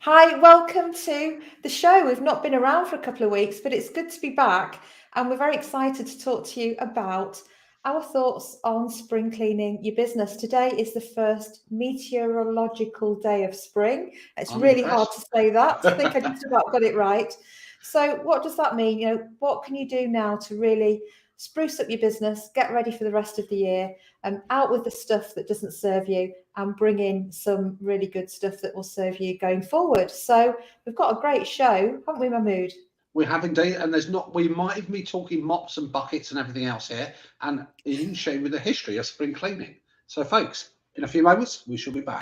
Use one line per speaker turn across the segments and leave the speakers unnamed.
Hi, welcome to the show. We've not been around for a couple of weeks, but it's good to be back. And we're very excited to talk to you about our thoughts on spring cleaning your business. Today is the first meteorological day of spring. It's
I'm
really hard
impressed.
to say that. I think I just about got it right. So what does that mean? What can you do now to really spruce up your business, get ready for the rest of the year, and out with the stuff that doesn't serve you and bring in some really good stuff that will serve you going forward. So we've got a great show, haven't we, Mahmood?
We have indeed, and we might even be talking mops and buckets and everything else here, and in showing with the history of spring cleaning. So, folks, in a few moments, we shall be back.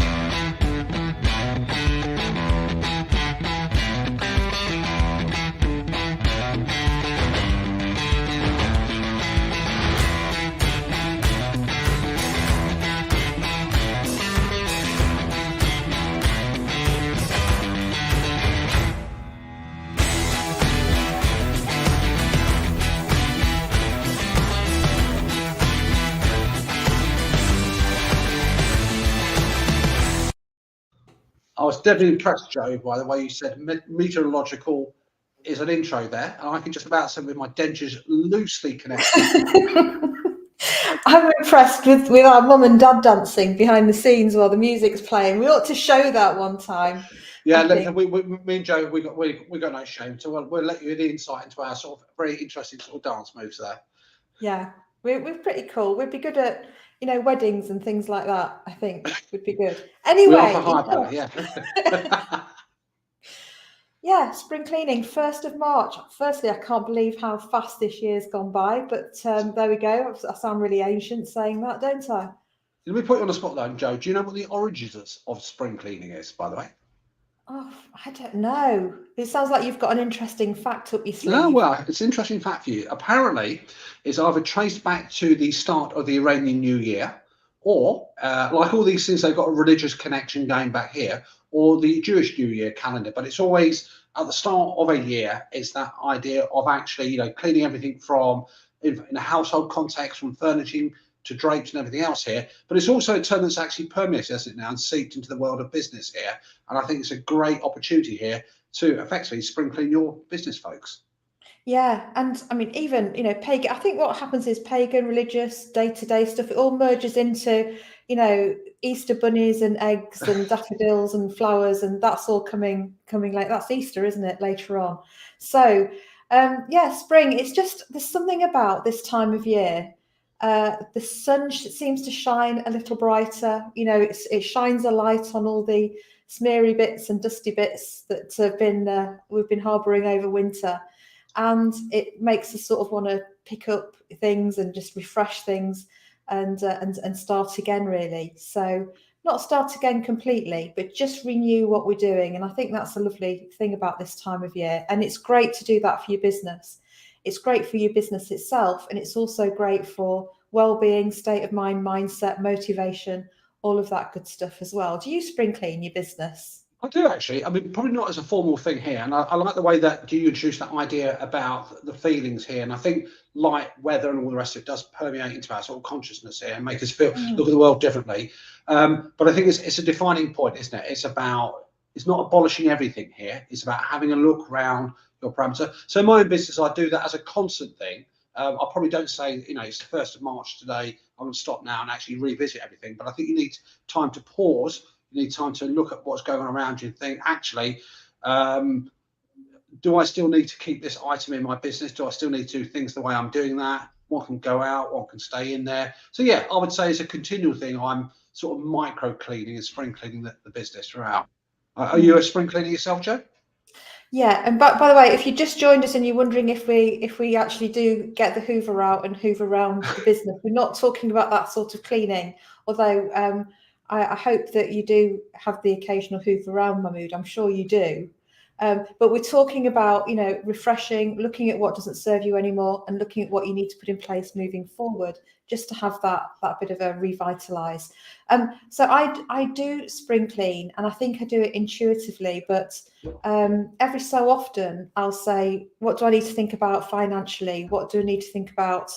I was definitely impressed, Joe, by the way you said meteorological is an intro there, and I can just about say with my dentures loosely connected.
I'm impressed with our mum and dad dancing behind the scenes while the music's playing. We ought to show that one time.
Yeah,
I
me and Joe, we got no shame, so we'll let you the insight into our sort of very interesting sort of dance moves there.
Yeah, we're pretty cool. We'd be good at weddings and things like that. I think would be good.
We are for
Anyway,
hire power, yeah.
yeah, spring cleaning, 1st of March. Firstly, I can't believe how fast this year's gone by, but there we go. I sound really ancient saying that, don't I?
Let me put you on the spot though, Joe. Do you know what the origins of spring cleaning is, by the way?
Oh, I don't know. It sounds like you've got an interesting fact up your
No,
sleeve.
well, it's an interesting fact for you. Apparently, it's either traced back to the start of the Iranian New Year, or like all these things, they've got a religious connection going back here, or the Jewish New Year calendar. But it's always at the start of a year. It's that idea of actually, cleaning everything from in a household context, from furnishing to drapes and everything else here. But it's also a term that's actually permeated, hasn't it, now, and seeped into the world of business here. And I think it's a great opportunity here to effectively spring clean your business, folks.
Yeah, and I mean, even pagan. I think what happens is pagan, religious, day-to-day stuff. It all merges into Easter bunnies and eggs and daffodils and flowers, and that's all coming like that's Easter, isn't it? Later on, so yeah, spring. It's just there's something about this time of year. The sun seems to shine a little brighter. It shines a light on all the smeary bits and dusty bits that have been we've been harbouring over winter. And it makes us sort of want to pick up things and just refresh things and start again, really. So not start again completely, but just renew what we're doing. And I think that's a lovely thing about this time of year. And it's great to do that for your business. It's great for your business itself, and it's also great for well-being, state of mind, mindset, motivation, all of that good stuff as well. Do you spring clean your business?
I do actually. I mean, probably not as a formal thing here. And I like the way that you introduced that idea about the feelings here. And I think light, weather, and all the rest of it does permeate into our sort of consciousness here and make us look at the world differently. But I think it's a defining point, isn't it? It's not abolishing everything here. It's about having a look around your parameter. So in my own business, I do that as a constant thing. I probably don't say, it's the 1st of March today, I'm going to stop now and actually revisit everything. But I think you need time to pause. You need time to look at what's going on around you and think, actually, do I still need to keep this item in my business? Do I still need to do things the way I'm doing that? What can go out? What can stay in there? So, yeah, I would say it's a continual thing. I'm sort of micro cleaning and spring cleaning the business throughout. Are you a spring cleaner yourself, Joe?
Yeah, and by the way, if you just joined us and you're wondering if we actually do get the Hoover out and Hoover around the business, we're not talking about that sort of cleaning. Although I hope that you do have the occasional Hoover around, Mahmood. I'm sure you do. But we're talking about refreshing, looking at what doesn't serve you anymore, and looking at what you need to put in place moving forward, just to have that bit of a revitalise. So I do spring clean, and I think I do it intuitively, but every so often I'll say, what do I need to think about financially? What do I need to think about,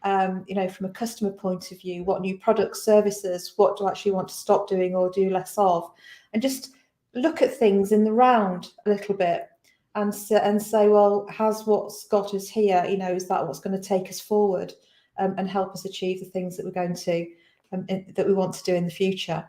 from a customer point of view? What new products, services? What do I actually want to stop doing or do less of? And just look at things in the round a little bit and say, well, has what's got us here, you know, is that what's going to take us forward, and help us achieve the things that we're going to, that we want to do in the future.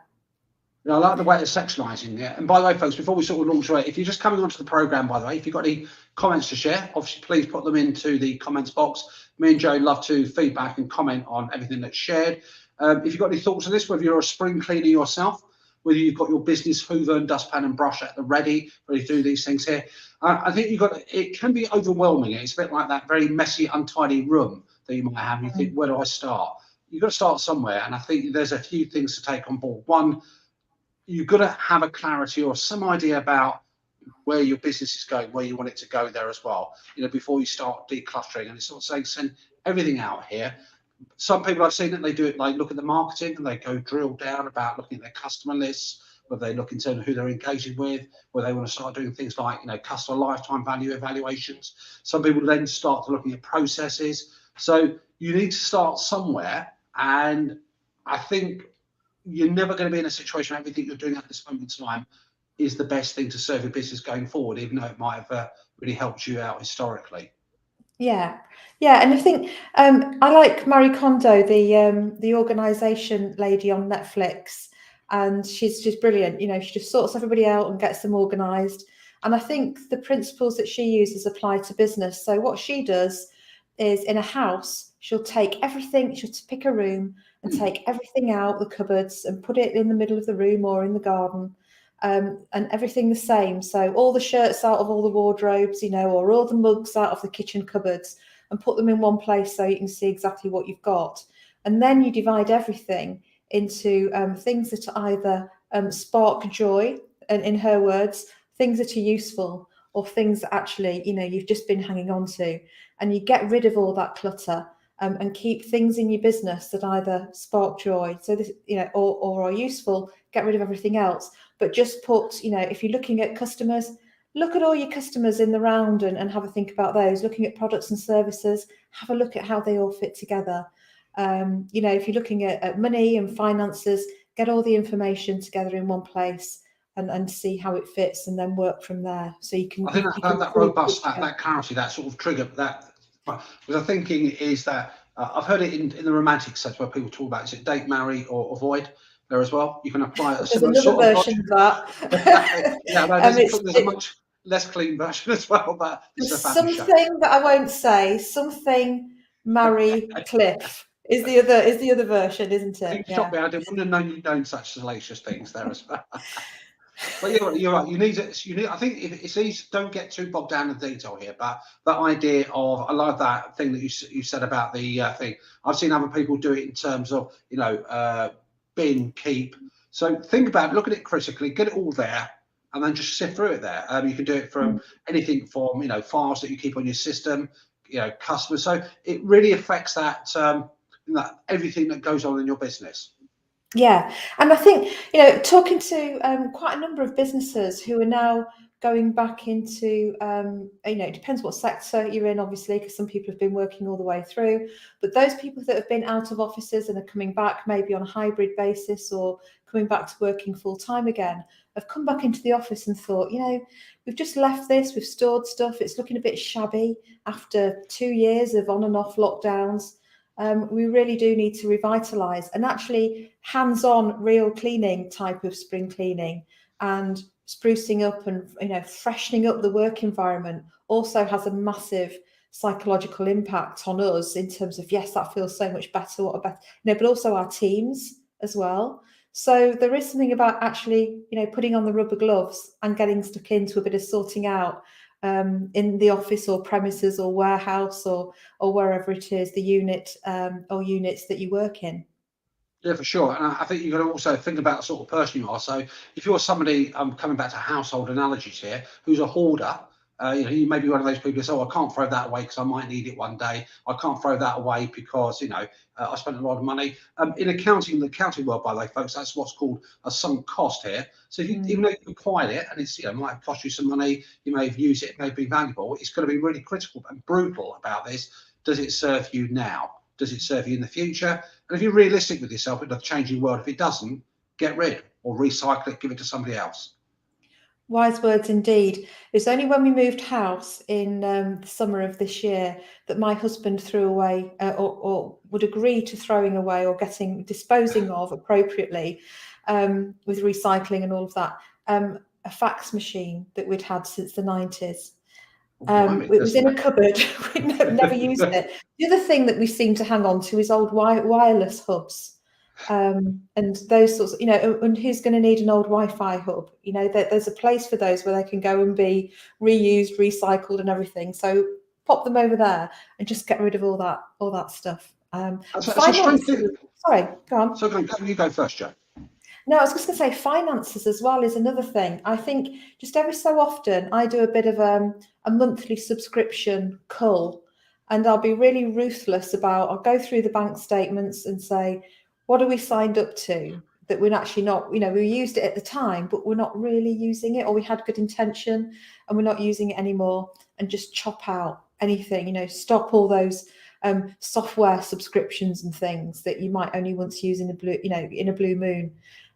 I like the way of sectionalising it. And by the way, folks, before we sort of launch away, if you're just coming onto the programme, by the way, if you've got any comments to share, obviously, please put them into the comments box. Me and Joe love to feedback and comment on everything that's shared. If you've got any thoughts on this, whether you're a spring cleaner yourself, whether you've got your business hoover and dustpan and brush at the ready to do these things here, I think it can be overwhelming. It's a bit like that very messy, untidy room that you might have. You think, where do I start? You've got to start somewhere. And I think there's a few things to take on board. One, you've got to have a clarity or some idea about where your business is going, where you want it to go there as well, you know, before you start decluttering. And it's not saying send everything out here. Some people I've seen that they do it, like look at the marketing and they go drill down about looking at their customer lists, whether they look in terms of who they're engaging with, where they want to start doing things like, you know, customer lifetime value evaluations. Some people then start to looking at processes. So you need to start somewhere. And I think you're never going to be in a situation where everything you're doing at this moment in time is the best thing to serve your business going forward, even though it might have really helped you out historically.
Yeah, and I think I like Marie Kondo, the organisation lady on Netflix, and she's brilliant. You know, she just sorts everybody out and gets them organised. And I think the principles that she uses apply to business. So what she does is, in a house, she'll take everything. She'll pick a room and take everything out the cupboards and put it in the middle of the room or in the garden. And everything the same. So all the shirts out of all the wardrobes, you know, or all the mugs out of the kitchen cupboards, and put them in one place so you can see exactly what you've got. And then you divide everything into things that are either spark joy, and in her words, things that are useful, or things that actually, you know, you've just been hanging on to. And you get rid of all that clutter. And keep things in your business that either spark joy, so this, you know, or are useful. Get rid of everything else, but just put, you know, if you're looking at customers, look at all your customers in the round and have a think about those. Looking at products and services, have a look at how they all fit together. You know, if you're looking at money and finances, get all the information together in one place and see how it fits, and then work from there. So you can.
I think that robust, that clarity, that sort of trigger, that. Because I'm thinking is that I've heard it in the romantic sense where people talk about, is it date, marry, or avoid there as well? You can apply a similar sort of
version of that.
Yeah, no, there's a much less clean version as well, but it's
something that I won't say. Something marry Cliff is the other version, isn't it?
You stopped me. I didn't want to know you known such salacious things there as well. But you're right. You need. I think it's easy. Don't get too bogged down in detail here. But that idea of, I love that thing that you said about the thing. I've seen other people do it in terms of, you know, bin, keep. So think about it, look at it critically, get it all there, and then just sift through it there. You can do it from anything from, you know, files that you keep on your system, you know, customers. So it really affects that everything that goes on in your business.
Yeah, and I think, you know, talking to quite a number of businesses who are now going back into, you know, it depends what sector you're in, obviously, because some people have been working all the way through. But those people that have been out of offices and are coming back, maybe on a hybrid basis or coming back to working full time again, have come back into the office and thought, you know, we've just left this, we've stored stuff, it's looking a bit shabby after 2 years of on and off lockdowns. We really do need to revitalise, and actually hands-on real cleaning type of spring cleaning and sprucing up and, you know, freshening up the work environment also has a massive psychological impact on us in terms of, yes, that feels so much better, what a better, you know, but also our teams as well. So there is something about actually, you know, putting on the rubber gloves and getting stuck into a bit of sorting out in the office or premises or warehouse or wherever it is, the unit or units that you work in.
Yeah, for sure. And I think you've got to also think about the sort of person you are. So if you're somebody, I'm coming back to household analogies here, who's a hoarder, you know, you may be one of those people who say, oh, I can't throw that away because I might need it one day. I can't throw that away because, you know, I spent a lot of money. In accounting, the accounting world, by the way, folks, that's what's called a sunk cost here. So if you, even though you acquired it and it's, you know, might have cost you some money, you may have used it, it may be valuable, it's going to be really critical and brutal about this. Does it serve you now? Does it serve you in the future? And if you're realistic with yourself in the changing world, if it doesn't, get rid or recycle it, give it to somebody else.
Wise words indeed. It's only when we moved house in the summer of this year that my husband threw away or would agree to throwing away or disposing of appropriately, with recycling and all of that, a fax machine that we'd had since the 90s.
Blimey,
It was in a cupboard. We never used it. The other thing that we seem to hang on to is old wireless hubs. And those sorts of, and who's going to need an old Wi-Fi hub? There's a place for those where they can go and be reused, recycled, and everything. So pop them over there and just get rid of all that stuff.
That's a strange thing.
Sorry, go on.
So you go first, Joe.
No, I was just going to say finances as well is another thing. I think just every so often I do a bit of a monthly subscription cull, and I'll be really ruthless I'll go through the bank statements and say, what are we signed up to that we're actually not, we used it at the time, but we're not really using it, or we had good intention and we're not using it anymore, and just chop out anything, stop all those software subscriptions and things that you might only once use in a blue moon.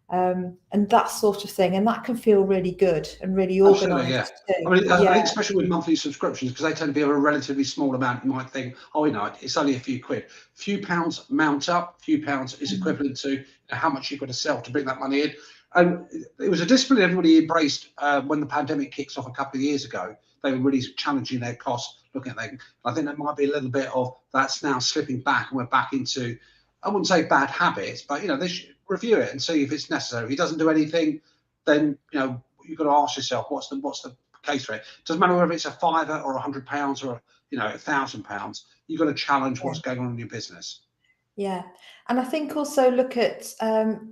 And that sort of thing, and that can feel really good and really organised.
Yeah. I think especially with monthly subscriptions, because they tend to be of a relatively small amount, you might think, it's only a few quid. A few pounds mount up. A few pounds is equivalent to how much you've got to sell to bring that money in. And it was a discipline everybody embraced when the pandemic kicks off a couple of years ago. They were really challenging their costs, looking at them. I think that might be a little bit of that's now slipping back, and we're back into, I wouldn't say bad habits, but they should review it and see if it's necessary. If he doesn't do anything, then you've got to ask yourself what's the case for it. It doesn't matter whether it's a £5 or £100 or £1,000. You've got to challenge what's going on in your business.
Yeah, and I think also look at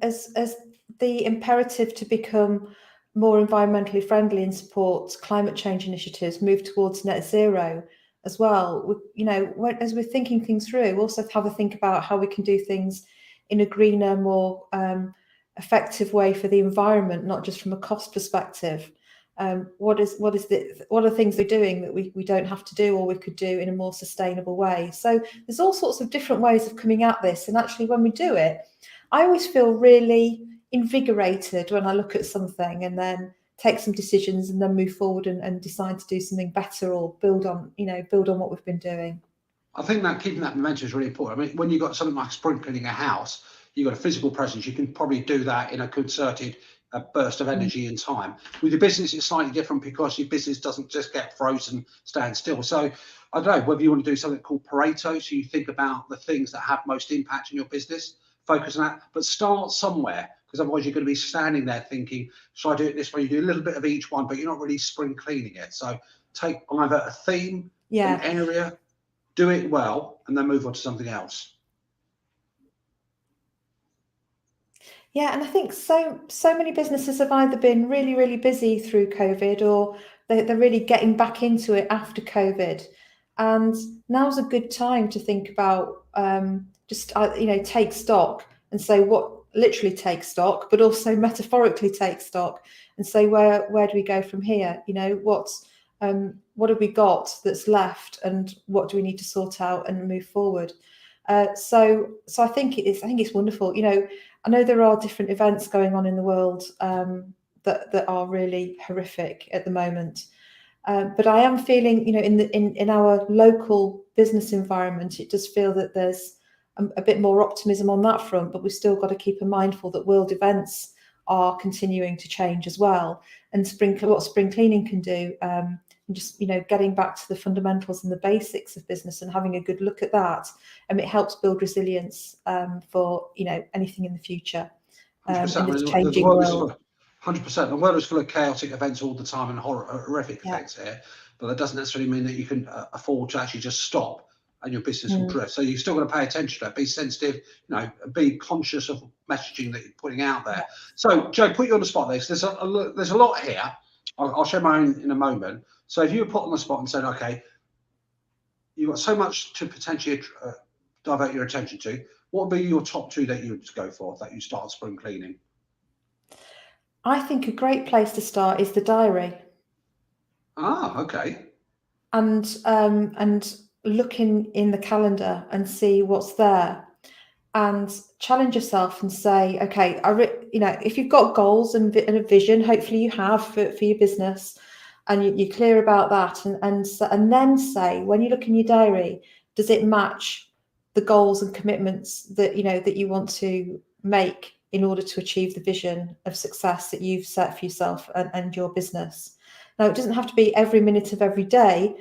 as the imperative to become more environmentally friendly and support climate change initiatives, move towards net zero as well. As we're thinking things through, also have a think about how we can do things in a greener, more effective way for the environment, not just from a cost perspective. What are things we're doing that we don't have to do, or we could do in a more sustainable way? So there's all sorts of different ways of coming at this, and actually when we do it, I always feel really invigorated when I look at something and then take some decisions and then move forward and decide to do something better or build on what we've been doing.
I think that keeping that momentum is really important. I mean, when you've got something like spring cleaning a house, you've got a physical presence, you can probably do that in a concerted burst of energy and time. With your business, it's slightly different because your business doesn't just get frozen, stand still. So I don't know whether you want to do something called Pareto, so you think about the things that have most impact in your business, focus on that, but start somewhere, because otherwise you're going to be standing there thinking, should I do it this way? You do a little bit of each one, but you're not really spring cleaning it. So take either a theme, an area, do it well, and then move on to something else.
Yeah, and I think so many businesses have either been really, really busy through COVID, or they're really getting back into it after COVID. And now's a good time to think about take stock and say literally take stock, but also metaphorically take stock and say where do we go from here? What have we got that's left, and what do we need to sort out and move forward? So I think it's wonderful. I know there are different events going on in the world that are really horrific at the moment, but I am feeling, in our local business environment, it does feel that there's a bit more optimism on that front. But we've still got to keep in mindful that world events are continuing to change as well, and what spring cleaning can do. And just getting back to the fundamentals and the basics of business and having a good look at that, and it helps build resilience for anything in the future in this changing world.
100%. The world is full of chaotic events all the time and horrific effects here, but that doesn't necessarily mean that you can afford to actually just stop and your business will drift. So you've still got to pay attention to that, be sensitive, be conscious of messaging that you're putting out there. So Joe, put you on the spot. There's a lot here. I'll share my own in a moment. So if you were put on the spot and said, okay, you've got so much to potentially divert your attention to, what would be your top two that you would go for, that you start spring cleaning?
I think a great place to start is the diary.
Ah, okay.
And looking in the calendar and see what's there. and challenge yourself and say, okay, if you've got goals and a vision, hopefully you have for your business, and you're clear about that, and then say, when you look in your diary, does it match the goals and commitments that you want to make in order to achieve the vision of success that you've set for yourself and your business? Now, it doesn't have to be every minute of every day,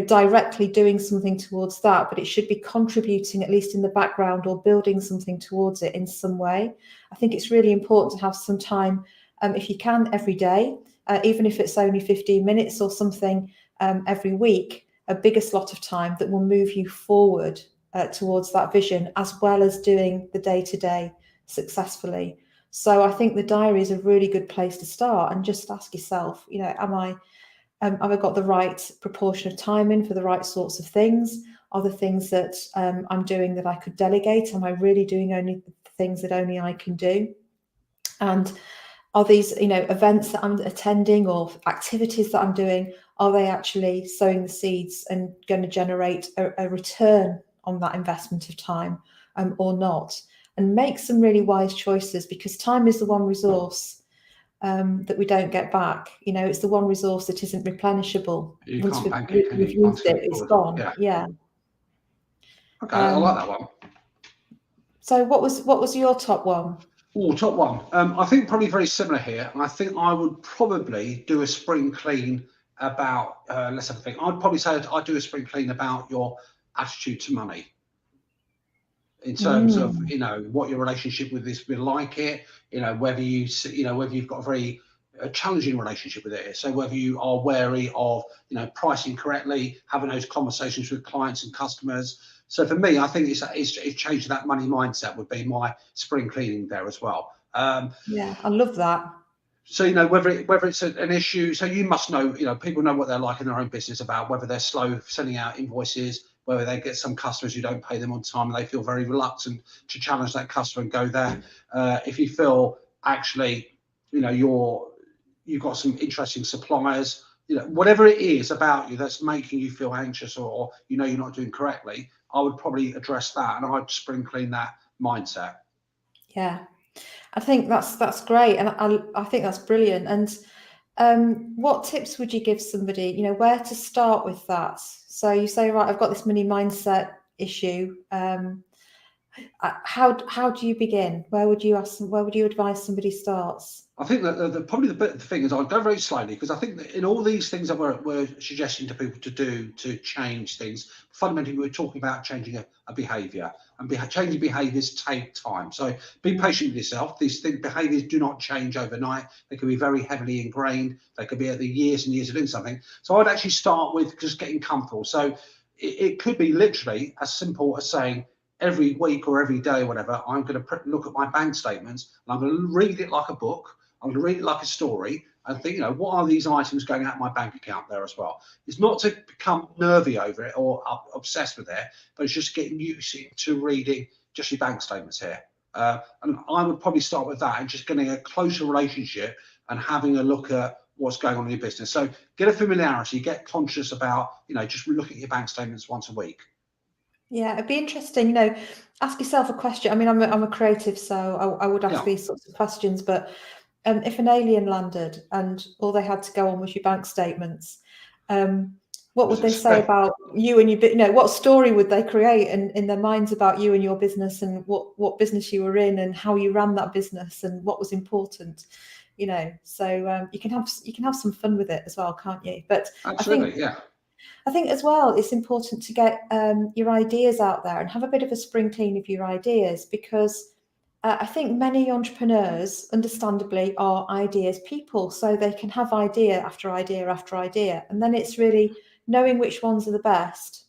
directly doing something towards that, but it should be contributing, at least in the background, or building something towards it in some way. I think it's really important to have some time, if you can, every day, even if it's only 15 minutes or something, every week, a bigger slot of time that will move you forward towards that vision, as well as doing the day-to-day successfully. So I think the diary is a really good place to start, and just ask yourself, have I got the right proportion of time in for the right sorts of things? Are the things that I'm doing that I could delegate? Am I really doing only the things that only I can do? And are these, events that I'm attending or activities that I'm doing, are they actually sowing the seeds and going to generate a return on that investment of time, or not? And make some really wise choices, because time is the one resource that we don't get back. It's the one resource that isn't replenishable.
You
Once
can't bank it, can
we've
you? Once
used it, it's gone. Yeah.
Okay, I like that one.
So what was your top one?
Oh, top one. I think probably very similar here. I think I would probably do a spring clean about, let's have a think. I'd probably say I'd do a spring clean about your attitude to money, in terms of, what your relationship with this will like it, whether whether you've got a challenging relationship with it. So whether you are wary of, pricing correctly, having those conversations with clients and customers. So for me, I think it's changing that money mindset would be my spring cleaning there as well.
Yeah, I love that.
So whether it's an issue, so you must know, people know what they're like in their own business, about whether they're slow sending out invoices, whether they get some customers who don't pay them on time and they feel very reluctant to challenge that customer and go there. If you feel actually, you've got some interesting suppliers, whatever it is about you that's making you feel anxious, or you're not doing correctly, I would probably address that, and I'd spring clean that mindset.
Yeah, I think that's great, and I think that's brilliant. And what tips would you give somebody, where to start with that? So you say, right, I've got this money mindset issue. How do you begin? Where would you advise somebody starts?
I think that probably the thing is, I'll go very slowly, because I think that in all these things that we're suggesting to people to do to change things, fundamentally we're talking about changing a behaviour, and changing behaviours take time. So be patient with yourself. These behaviours do not change overnight. They can be very heavily ingrained. They could be at the years and years of doing something. So I'd actually start with just getting comfortable. So it could be literally as simple as saying, every week or every day or whatever, I'm going to look at my bank statements, and I'm going to read it like a book. I'm going to read it like a story, and think, what are these items going out of my bank account there as well? It's not to become nervy over it or obsessed with it, but it's just getting used to reading just your bank statements here. And I would probably start with that, and just getting a closer relationship and having a look at what's going on in your business. So get a familiarity, get conscious about, just looking at your bank statements once a week.
Yeah, it'd be interesting, ask yourself a question. I mean, I'm a creative, so I would ask these sorts of questions, but if an alien landed and all they had to go on was your bank statements, what would they say about you and your, what story would they create in their minds about you and your business, and what business you were in, and how you ran that business, and what was important, so you can have some fun with it as well, can't you? But
absolutely,
I think as well, it's important to get your ideas out there and have a bit of a spring clean of your ideas, because I think many entrepreneurs, understandably, are ideas people. So they can have idea after idea after idea. And then it's really knowing which ones are the best,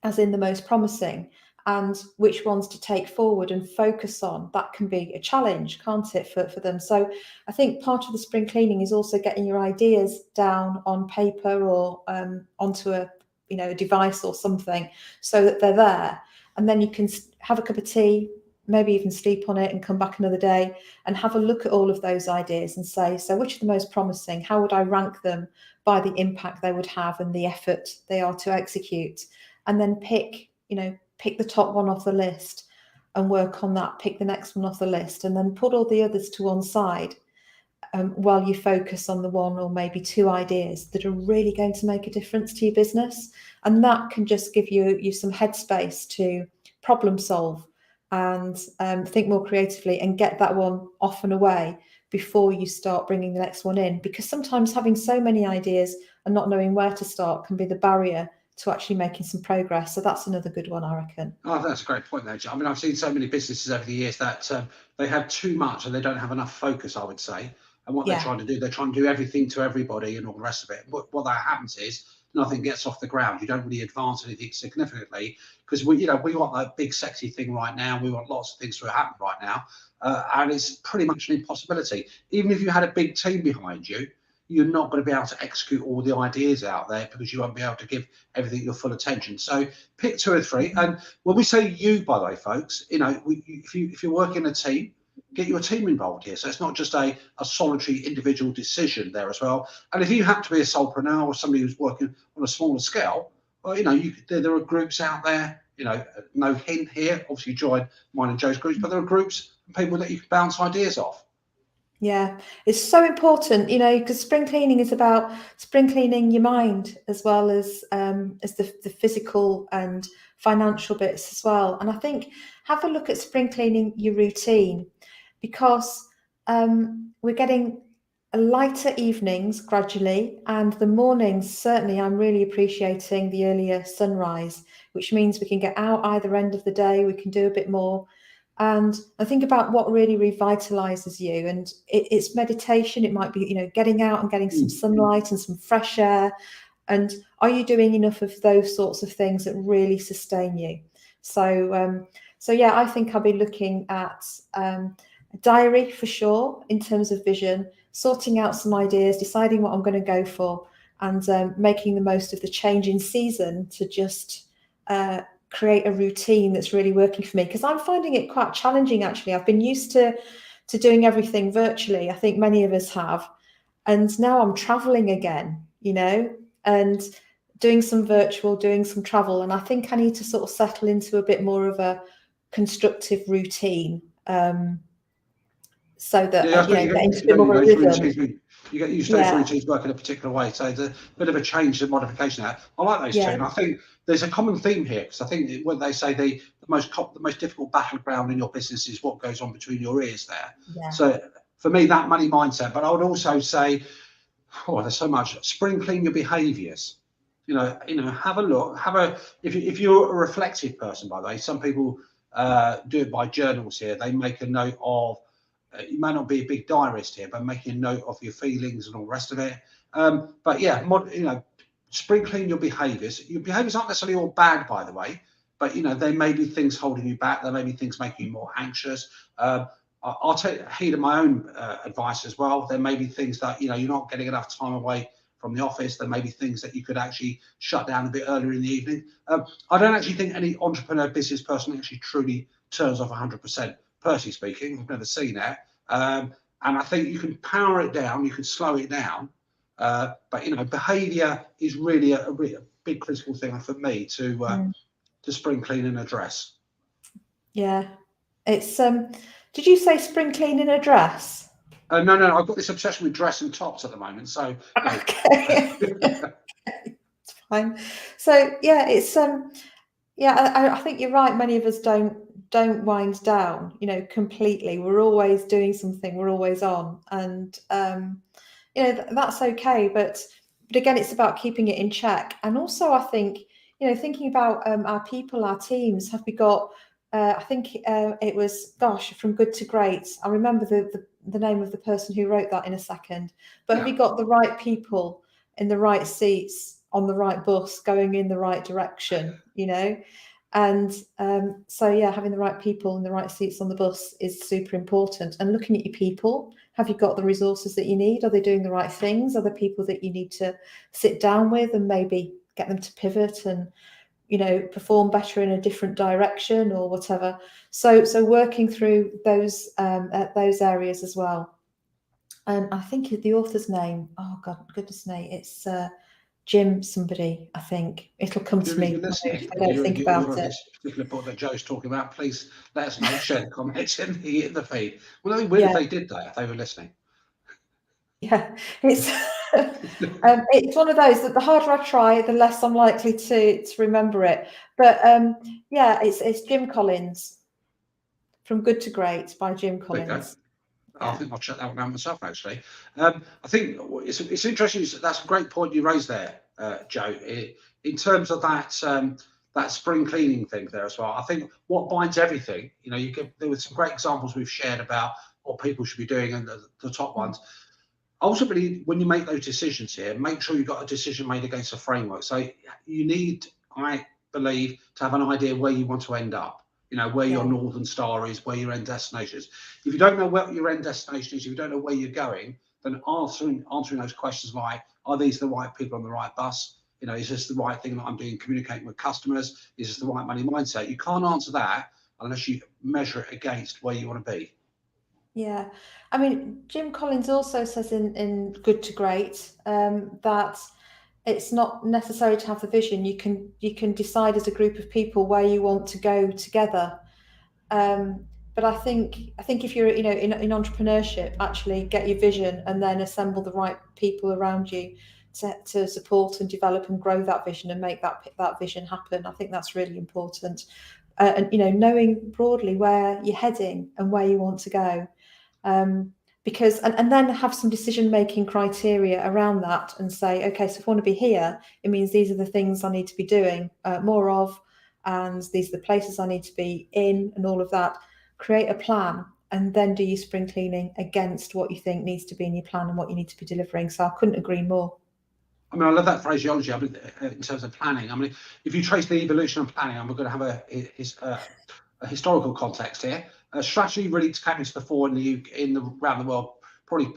as in the most promising, and which ones to take forward and focus on. That can be a challenge, can't it, for them? So I think part of the spring cleaning is also getting your ideas down on paper, or onto a device or something, so that they're there. And then you can have a cup of tea, maybe even sleep on it, and come back another day and have a look at all of those ideas and say, so which are the most promising? How would I rank them by the impact they would have and the effort they are to execute? And then pick the top one off the list, and work on that, pick the next one off the list, and then put all the others to one side, while you focus on the one or maybe two ideas that are really going to make a difference to your business. And that can just give you some headspace to problem solve and think more creatively and get that one off and away before you start bringing the next one in. Because sometimes having so many ideas and not knowing where to start can be the barrier to actually making some progress. So that's another good one, I reckon.
Oh, that's a great point there, Jo. I mean, I've seen so many businesses over the years that they have too much and they don't have enough focus, I would say. And what they're trying to do, they're trying to do everything to everybody and all the rest of it. What that happens is nothing gets off the ground. You don't really advance anything significantly because we want that big sexy thing right now. We want lots of things to happen right now, and it's pretty much an impossibility. Even if you had a big team behind you, you're not going to be able to execute all the ideas out there because you won't be able to give everything your full attention. So pick two or three. And when we say you, by the way, folks, if you're working in a team, get your team involved here. So it's not just a solitary individual decision there as well. And if you happen to be a solopreneur or somebody who's working on a smaller scale, well, there are groups out there. No hint here. Obviously, join mine and Joe's groups, but there are groups and people that you can bounce ideas off.
Yeah, it's so important, because spring cleaning is about spring cleaning your mind as well as the physical and financial bits as well. And I think have a look at spring cleaning your routine, because we're getting lighter evenings gradually, and the mornings, certainly I'm really appreciating the earlier sunrise, which means we can get out either end of the day, we can do a bit more. And I think about what really revitalizes you, and it's meditation. It might be, getting out and getting some sunlight and some fresh air. And are you doing enough of those sorts of things that really sustain you? So yeah, I think I'll be looking at a diary for sure in terms of vision, sorting out some ideas, deciding what I'm going to go for, and making the most of the change in season to just create a routine that's really working for me, because I'm finding it quite challenging, actually. I've been used to doing everything virtually. I think many of us have. And now I'm traveling again, and doing some virtual, doing some travel. And I think I need to sort of settle into a bit more of a constructive routine. So that get into a bit more of a rhythm.
You get used to those routines working a particular way. So it's a bit of a change and modification there. I like those two, and I think there's a common theme here, because I think when they say the most difficult battleground in your business is what goes on between your ears there.
Yeah.
So for me, that money mindset. But I would also say, there's so much. Spring clean your behaviours. Have a look. If you're a reflective person, by the way, some people do it by journals here. They make a note of. You may not be a big diarist here, but making a note of your feelings and all the rest of it. But yeah, spring clean your behaviours. Your behaviours aren't necessarily all bad, by the way, but there may be things holding you back. There may be things making you more anxious. I'll take heed of my own advice as well. There may be things that you're not getting enough time away from the office. There may be things that you could actually shut down a bit earlier in the evening. I don't actually think any entrepreneur business person actually truly turns off 100%. Personally speaking, I've never seen that. And I think you can power it down, you can slow it down. But behaviour is really a big critical thing for me to spring clean and address.
Yeah, it's did you say spring clean and address?
No, I've got this obsession with dress and tops at the moment. So
okay, it's fine. So yeah, it's I think you're right. Many of us don't wind down, completely. We're always doing something. We're always on, and that's okay. But again, it's about keeping it in check. And also, I think thinking about our people, our teams. Have we got? I think it was From Good to Great. I remember the name of the person who wrote that in a second. But have you got the right people in the right seats on the right bus going in the right direction? And having the right people in the right seats on the bus is super important. And looking at your people, have you got the resources that you need? Are they doing the right things? Are there people that you need to sit down with and maybe get them to pivot and perform better in a different direction or whatever? So working through those areas as well. And I think the author's name, oh God, goodness me, it's Jim somebody, I think. It'll come to me.
You're listening.
If I don't think
You're
about
on
it.
this particular book that Joe's talking about. Please let us know. Share the comments in the feed. Well, it'd be weird if they did that, if they were listening.
Yeah, it's it's one of those that the harder I try, the less I'm likely to remember it. But yeah, it's Jim Collins, From Good to Great by Jim Collins.
I think I'll check that one out myself, actually. I think it's interesting. That's a great point you raised there, Joe, in terms of that spring cleaning thing there as well. I think what binds everything, there were some great examples we've shared about what people should be doing, and the top ones. Ultimately, when you make those decisions here, make sure you've got a decision made against a framework. So you need, I believe, to have an idea where you want to end up. Where your Northern Star is, where your end destination is. If you don't know what your end destination is, if you don't know where you're going, then answering those questions like, are these the right people on the right bus? Is this the right thing that I'm doing, communicating with customers? Is this the right money mindset? You can't answer that unless you measure it against where you want to be.
Yeah, I mean, Jim Collins also says in Good to Great that it's not necessary to have the vision. You can decide as a group of people where you want to go together. But I think if you're in entrepreneurship, actually get your vision and then assemble the right people around you to support and develop and grow that vision and make that vision happen. I think that's really important. And knowing broadly where you're heading and where you want to go. Because and then have some decision-making criteria around that and say, okay, so if I want to be here, it means these are the things I need to be doing more of, and these are the places I need to be in, and all of that. Create a plan and then do your spring cleaning against what you think needs to be in your plan and what you need to be delivering. So I couldn't agree more.
I mean, I love that phraseology. I mean, in terms of planning, I mean, if you trace the evolution of planning, and we're going to have a historical context here. Strategy really came into the fore around the world, probably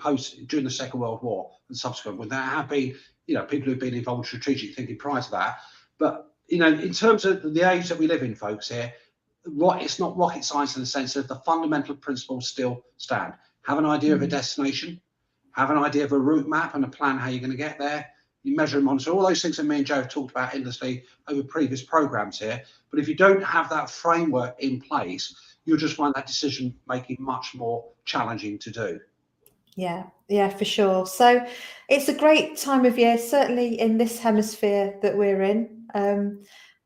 during the Second World War and subsequent. When there have been, people who've been involved in strategic thinking prior to that. But in terms of the age that we live in, folks, here, it's not rocket science in the sense that the fundamental principles still stand. Have an idea of a destination, have an idea of a route map and a plan how you're going to get there. You measure and monitor all those things that me and Joe have talked about endlessly over previous programs here. But if you don't have that framework in place, you'll just find that decision making much more challenging to do.
Yeah, for sure. So it's a great time of year, certainly in this hemisphere that we're in.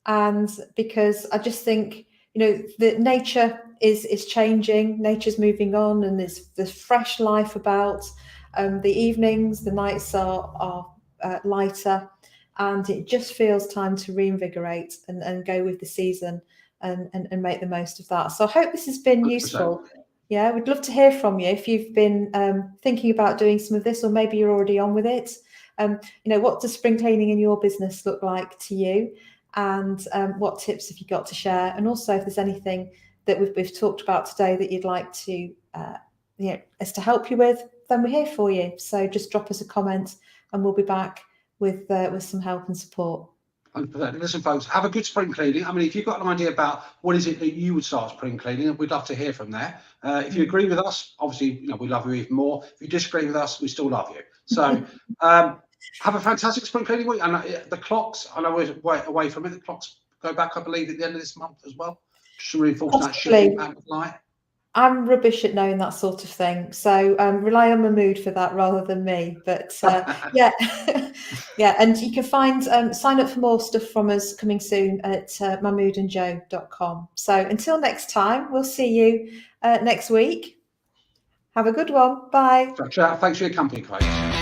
And because I just think, that nature is changing, nature's moving on, and there's fresh life about. The evenings, the nights are lighter, and it just feels time to reinvigorate and go with the season and make the most of that. So I hope this has been
100%.
useful. Yeah, we'd love to hear from you if you've been thinking about doing some of this, or maybe you're already on with it. What does spring cleaning in your business look like to you? And what tips have you got to share? And also, if there's anything that we've talked about today that you'd like to, us to help you with, then we're here for you. So just drop us a comment, and we'll be back with some help and support.
Listen, folks, have a good spring cleaning. I mean, if you've got an idea about what is it that you would start spring cleaning, we'd love to hear from there. If you agree with us, obviously, we love you even more. If you disagree with us, we still love you. So have a fantastic spring cleaning week. And the clocks, I know we're away from it. The clocks go back, I believe, at the end of this month as well. Just to reinforce that shifting pattern of light.
I'm rubbish at knowing that sort of thing, so rely on my mood for that rather than me. But yeah, and you can sign up for more stuff from us coming soon at mahmoodandjoe.com. So until next time, we'll see you next week. Have a good one. Bye.
Thanks for your company, Craig.